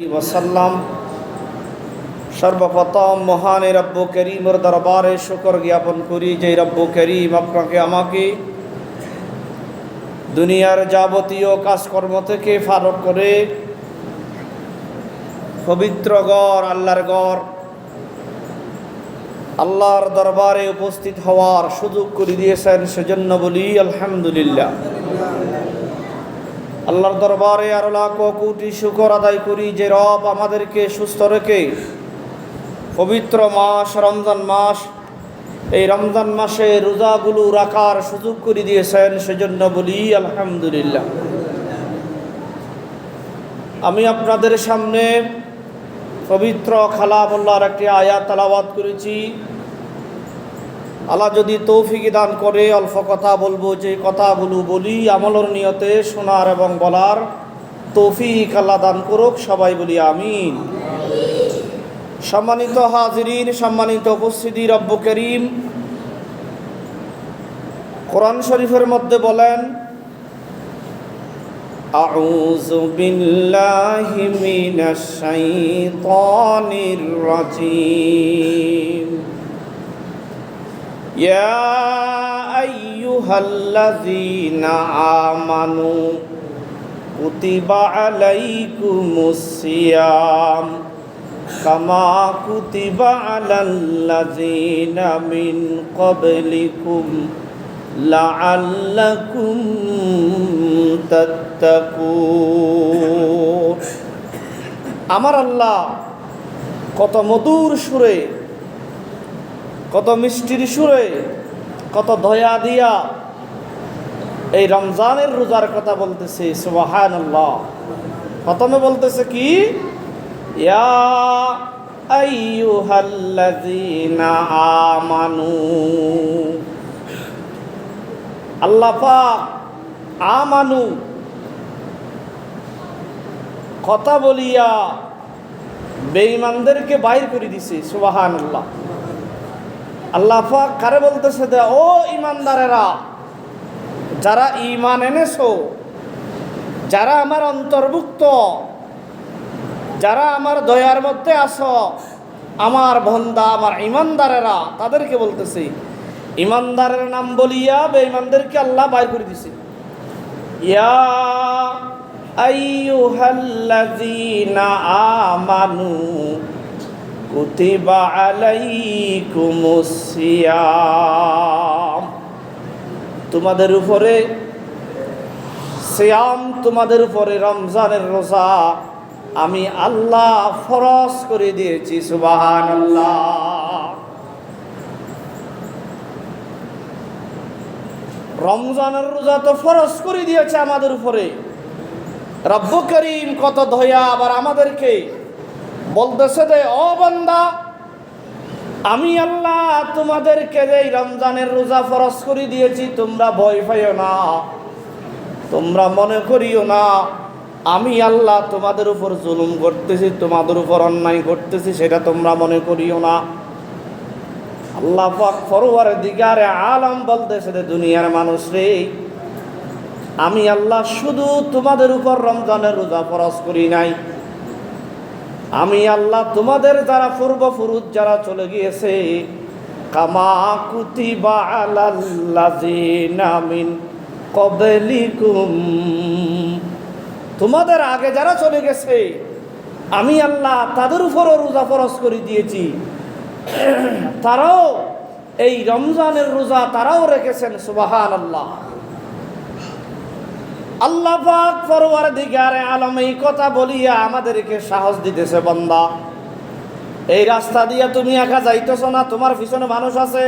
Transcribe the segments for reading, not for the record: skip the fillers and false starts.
ওয়াসাল্লাম। সর্বপ্রথম মহান রব্বু করিমের দরবারে শুকর জ্ঞাপন করি যে রব্বু করিম আপনাকে আমাকে দুনিয়ার যাবতীয় কাজকর্ম থেকে ফারক করে পবিত্র গড় আল্লাহর দরবারে উপস্থিত হওয়ার সুযোগ করে দিয়েছেন, সেজন্য বলি আলহামদুলিল্লাহ। আল্লাহর দরবারে আরো লাখ কোটি শুকর আদায় করি যে রব আমাদেরকে সুস্থ রেখে পবিত্র মাস রমজান মাস, এই রমজান মাসে রোজাগুলো রাখার সুযোগ করে দিয়েছেন, সেজন্য বলি আলহামদুলিল্লাহ। আমি আপনাদের সামনে পবিত্র কালামুল্লাহর একটি আয়াত তেলাওয়াত করেছি। আল্লাহ যদি তৌফিক দান করে অল্প কথা বলবো, যে কথাগুলো বলি আমলের নিয়তে শোনার এবং বলার তৌফিক আল্লাহ দান করুক, সবাই বলি আমিন। সম্মানিত হাজিরিন, সম্মানিত উপস্থিতি, রব্ব করিম কোরআন শরীফের মধ্যে বলেন, আউযু বিল্লাহি মিনাশ শাইতানির রাজিম। ইয়া আইয়ুহাল্লাযীনা আমানু কুতিবা আলাইকুমুস সিয়াম কামা কুতিবা আলাল্লাযীনা মিন ক্বাবলিকুম লাআল্লাকুম তাত্তাকুন। আমার আল্লাহ কত মধুর সুরে, কত মিষ্টির সুরে, কত দয়া দিয়া এই রমজানের রোজার কথা বলতেছে। সুবহানাল্লাহ। প্রথমে বলতেছে কি, ইয়া আইয়ুহাল্লাযীনা আমানু। আল্লাহ পাক আমানু কথা বলিয়া বেঈমানদেরকে বাইর করে দিছে। সুবহানাল্লাহ। আল্লাহ পাক কারে বলতেছে, দে ও ঈমানদারেরা, যারা ঈমান এনেছো, যারা আমার অন্তর্ভুক্ত, যারা আমার দয়ার মধ্যে আছো, আমার বান্দা, আমার ঈমানদারেরা, তাদেরকে বলতেছে। ঈমানদারের নাম বলিয়া বেঈমানদেরকে আল্লাহ বাইর করে দিছে। ইয়া আইয়ুহাল্লাযীনা আমানু কুতিবা আলাইকুমুস সিয়াম। তোমাদের উপরে সিয়াম, তোমাদের উপরে রমজানের রোজা আমি আল্লাহ ফরজ করে দিয়েছি। সুবহানাল্লাহ। রমজানের রোজা তো ফরজ করে দিয়েছে আমাদের উপরে। রব্ব করিম কত দয়া, আবার আমাদেরকে বলতেছে যে ও বান্দা, আমি আল্লাহ তোমাদেরকে এই রমজানের রোজা ফরজ করে দিয়েছি, তোমরা ভয় পাইও না, তোমরা মনে করিও না আমি আল্লাহ তোমাদের উপর জুলুম করতেছি, তোমাদের উপর অন্যায় করতেছি, সেটা তোমরা মনে করিও না। আল্লাহ পাক পরওয়ারদিগারে আলম বলতেছে, দুনিয়ার মানুষ রে, আমি আল্লাহ শুধু তোমাদের উপর রমজানের রোজা ফরজ করি নাই, আমি আল্লাহ তোমাদের যারা পূর্বপুরুষ যারা চলে গিয়েছে, কামা কুতিবা আলাল্লাযীনা মিন ক্বাবলিকুম, তোমাদের আগে যারা চলে গেছে আমি আল্লাহ তাদের উপরও রোজা ফরজ করে দিয়েছি। তারাও এই রমজানের রোজা তারাও রেখেছেন। সুবহানাল্লাহ। আল্লাহ পাক পরওয়ারদিগারে আলম এই কথা বলিয়া আমাদেরকে সাহস দিতেছে, বান্দা এই রাস্তা দিয়ে তুমি একা যাইতেছো না, তোমার পিছনে মানুষ আছে।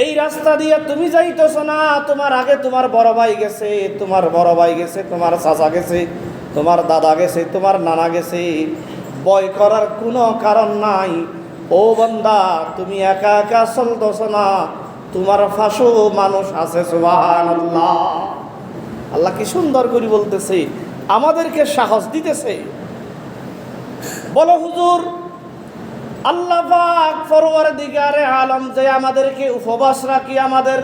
এই রাস্তা দিয়ে তুমি যাইতেছো না, তোমার আগে তোমার বড় ভাই গেছে, তোমার বড় ভাই গেছে, তোমার চাচা গেছে, তোমার দাদা গেছে, তোমার নানা গেছে। ভয় করার কোনো কারণ নাই। ও বান্দা, তুমি একা একা চলতেছো না, তোমার পাশেও মানুষ আছে। সুবহানাল্লাহ। আল্লাহ কি সুন্দর করে বলতেছে, আমাদেরকে সাহস দিতেছে। বলো হুজুর, আল্লাহ পাক পরওয়ারদিগারে আলম যে আমাদেরকে উপবাস রাখি, আমাদের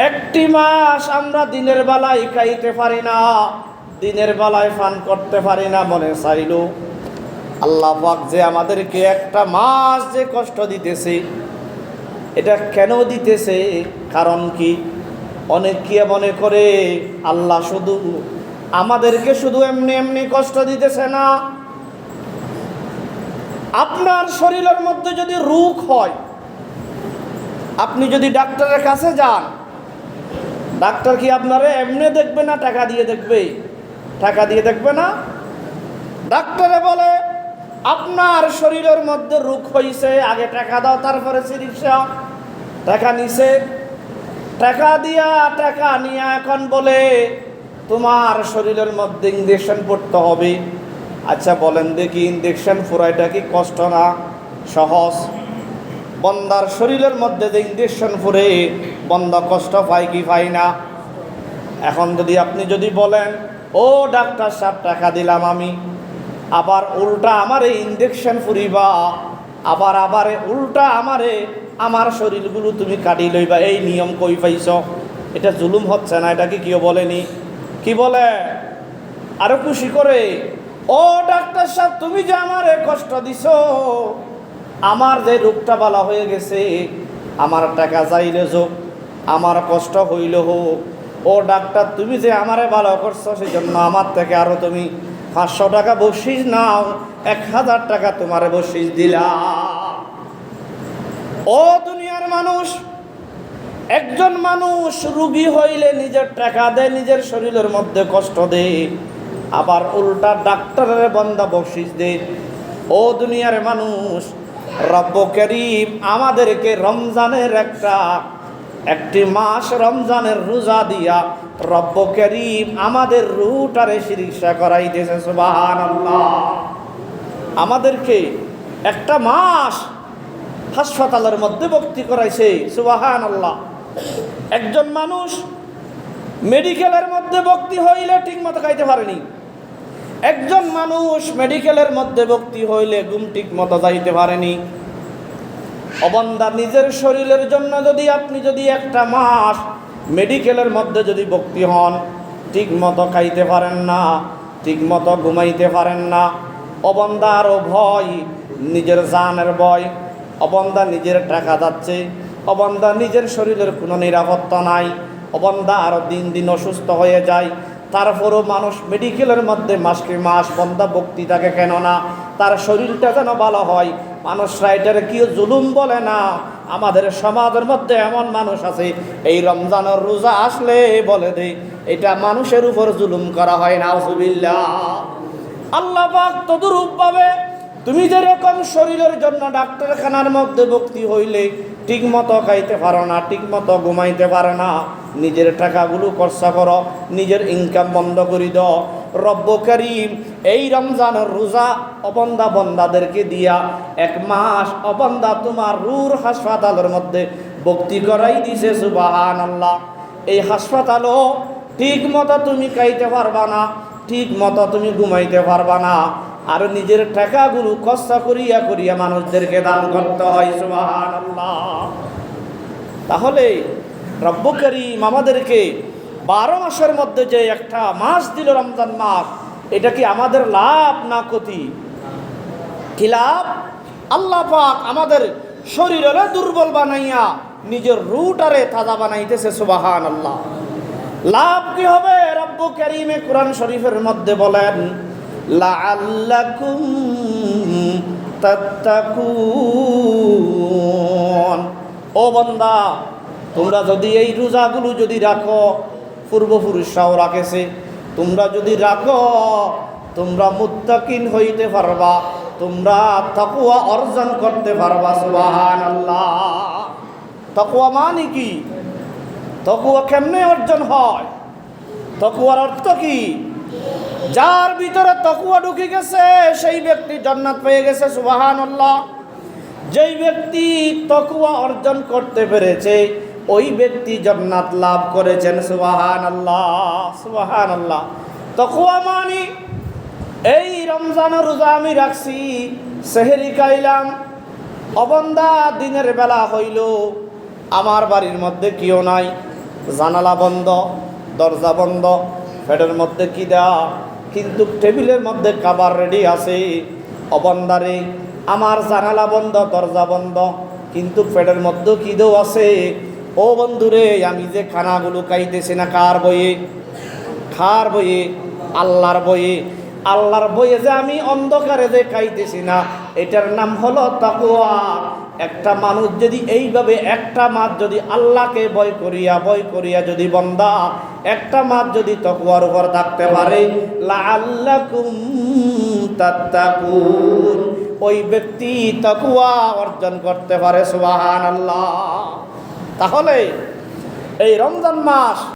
একটি মাস আমরা দিনের বেলায় খাইতে পারি না, দিনের বেলায় পান করতে পারি না, মনে চাইল আল্লাহ পাক যে আমাদেরকে একটা মাস যে কষ্ট দিতেছে, এটা কেন দিতেছে, কারণ কি? অনেক কি মনে করে আল্লাহ শুধু আমাদেরকে শুধু এমনি এমনি কষ্ট দিতেছে না। আপনার শরীরের মধ্যে যদি রোগ হয়, আপনি যদি ডাক্তারের কাছে যান, ডাক্তার কি আপনারে এমনি দেখবে না টাকা দিয়ে দেখবে? টাকা দিয়ে দেখবে না। ডাক্তারে বলে আপনার শরীরের মধ্যে রোগ হয়েছে, আগে টাকা দাও, তারপরে চিকিৎসা। টাকা নিছে, টাকা নিয়ে এখন বলে তোমার শরীরের মধ্যে ইঞ্জেকশন পড়তে হবে। আচ্ছা বলেন দেখি, ইঞ্জেকশন ফুরাইটা কি কষ্ট না সহজ? বন্দার শরীরের মধ্যে যে ইঞ্জেকশন ফুরে, বন্দা কষ্ট পায় কি পায় না? এখন আপনি যদি বলেন ও ডাক্তার সাহেব টাকা দিলাম আমি, আবার উল্টা আমারে ইঞ্জেকশন ফুরিবা, আবার উল্টা আমার শরীরগুলো তুমি কাটি লইবা, এই নিয়ম কই পাইছ? এটা জুলুম হচ্ছে না? এটা কি কেউ বলেনি? কি বলে আরো খুশি করে, ও ডাক্তার সাহেব তুমি যে আমারে কষ্ট দিছ, আমার যে রোগটা ভালো হয়ে গেছে, আমার টাকা চাইলে যোগ, আমার কষ্ট হইল হোক। ও ডাক্তার তুমি যে আমারে ভালো করছো, সেই জন্য আমার থেকে আরো তুমি 500 টাকা বকশিশ নাও, 1000 টাকা তোমারে বকশিশ দিলা। ও দুনিয়ার মানুষ, একজন মানুষ রোগী হইলে নিজের টাকা দেয়, নিজের শরীরের মধ্যে কষ্ট দেয়, আবার উল্টা ডাক্তারের বান্দা বকশিশ দেয়। ও দুনিয়ার মানুষ, রব্ব করিম আমাদেরকে রমজানের একটি মাস রমজানের রোজা দিয়া রব্ব করিম আমাদের রুটারে চিকিৎসা করাইতেছে। সুবহানাল্লাহ। আমাদেরকে একটা মাস হাসপাতালের মধ্যে ভর্তি করাইছে। সুবহানাল্লাহ। একজন মানুষ মেডিকেলের মধ্যে ভর্তি হইলে ঠিক মতো খাইতে পারেনি, একজন মানুষ মেডিকেলের মধ্যে ভর্তি হইলে ঘুম ঠিক মতো যাইতে পারেনি। অবন্দা নিজের শরীরের জন্য আপনি একটা মাস মেডিকেলের মধ্যে ভর্তি হন, ঠিক মতো খাইতে পারেন না, ঠিক মতো ঘুমাইতে পারেন না, অবন্দা আরো ভয়, নিজের জানের ভয়, অবন্দা নিজের টাকা যাচ্ছে, অবন্দা নিজের শরীরের কোনো নিরাপত্তা নাই, অবন্দা আরো দিন দিন অসুস্থ হয়ে যায়। তারপরও মানুষ মেডিকেলের মধ্যে মাসকে মাস বন্দা ভক্তি থাকে, কেননা তার শরীরটা যেন ভালো হয়। মানুষরা এটার কেউ জুলুম বলে না। আমাদের সমাজের মধ্যে এমন মানুষ আছে, এই রমজানের রোজা আসলে বলে দেয় এটা মানুষের উপর জুলুম করা হয়। নাউজুবিল্লাহ। আল্লাহ পাক তদরূপভাবে তুমি যেরকম শরীরের জন্য ডাক্তারখানার মধ্যে ভর্তি হইলে ঠিক মতো খাইতে পারো না, ঠিক মতো ঘুমাইতে পারো না, নিজের টাকাগুলো খরচা করো, নিজের ইনকাম বন্ধ করে দাও, রব্ব করিম এই রমজানের রোজা অবন্দা বন্দাদেরকে দিয়া 1 মাস অবন্দা তোমার রুর হাসপাতালের মধ্যে ভর্তি করাই দিছে। সুবহানাল্লাহ। এই হাসপাতালও ঠিক মতো তুমি খাইতে পারবা না, ঠিক মতো তুমি ঘুমাইতে পারবা না, আর নিজের টাকাগুলো খরচা করিয়া মানুষদেরকে দান করতে হয়। সুবহানাল্লাহ। তাহলে রব্ব করিম আমাদেরকে 12 মাসের মধ্যে যে একটা মাস দিল, রমজান মাস, এটা কি আমাদের লাভ না ক্ষতি? কি লাভ? আল্লাহ পাক আমাদের শরীরে দুর্বল বানাইয়া নিজের রুটারে তাজা বানাইতেছে। সুবহানাল্লাহ। লাভ কি হবে? রব্ব করিমে কোরআন শরীফের মধ্যে বলেন, লাআল্লাকুম তাত্তাকুন। ও বান্দা, তোমরা যদি এই রোজাগুলো রাখো, পূর্বপুরুষরাও রাখেছে, তোমরা যদি রাখো, তোমরা মুত্তাকিন হইতে পারবা, তোমরা তাকওয়া অর্জন করতে পারবা। সুবহানাল্লাহ। তাকওয়া মানে কি? তাকওয়া কেমনে অর্জন হয়? তাকওয়ার অর্থ কি? যার ভিতরে তাকওয়া ঢুকে গেছে সেই ব্যক্তি জান্নাত পেয়ে গেছে। সুবহানাল্লাহ। যেই ব্যক্তি তাকওয়া অর্জন করতে পেরেছে ওই ব্যক্তি জান্নাত লাভ করেছেন। সুবহানাল্লাহ। সুবহানাল্লাহ। তাকওয়া মানে এই রমজানের রোজা আমি রাখছি, সেহরি খাইলাম, অবন্দা দিনের বেলা হইল, আমার বাড়ির মধ্যে কেউ নাই, জানালা বন্ধ, দরজা বন্ধ, পেটের মধ্যে কি দেওয়া, কিন্তু টেবিলের মধ্যে খাবার রেডি আছে। অবন্দারে আমার জানালা বন্ধ, দরজা বন্ধ, কিন্তু পেটের মধ্যে কি দেও আছে। ও বন্ধুরে, আমি যে খানাগুলো খাইতেছি না কার বইয়ে? খার বইয়ে? আল্লাহর বইয়ে। আল্লাহর বইয়ে যে আমি অন্ধকারে যে খাইতেছি না, এটার নাম হলো তাকওয়া। একটা মানুষ যদি এইভাবে একটা মাস যদি আল্লাহকে ভয় করিয়া যদি বান্দা একটা মাস যদি তাকওয়ার উপর থাকতে পারে, লাআল্লাকুম তাত্তাকুন, ওই ব্যক্তি তাকওয়া অর্জন করতে পারে। সুবহানাল্লাহ। তাহলে এই রমজান মাস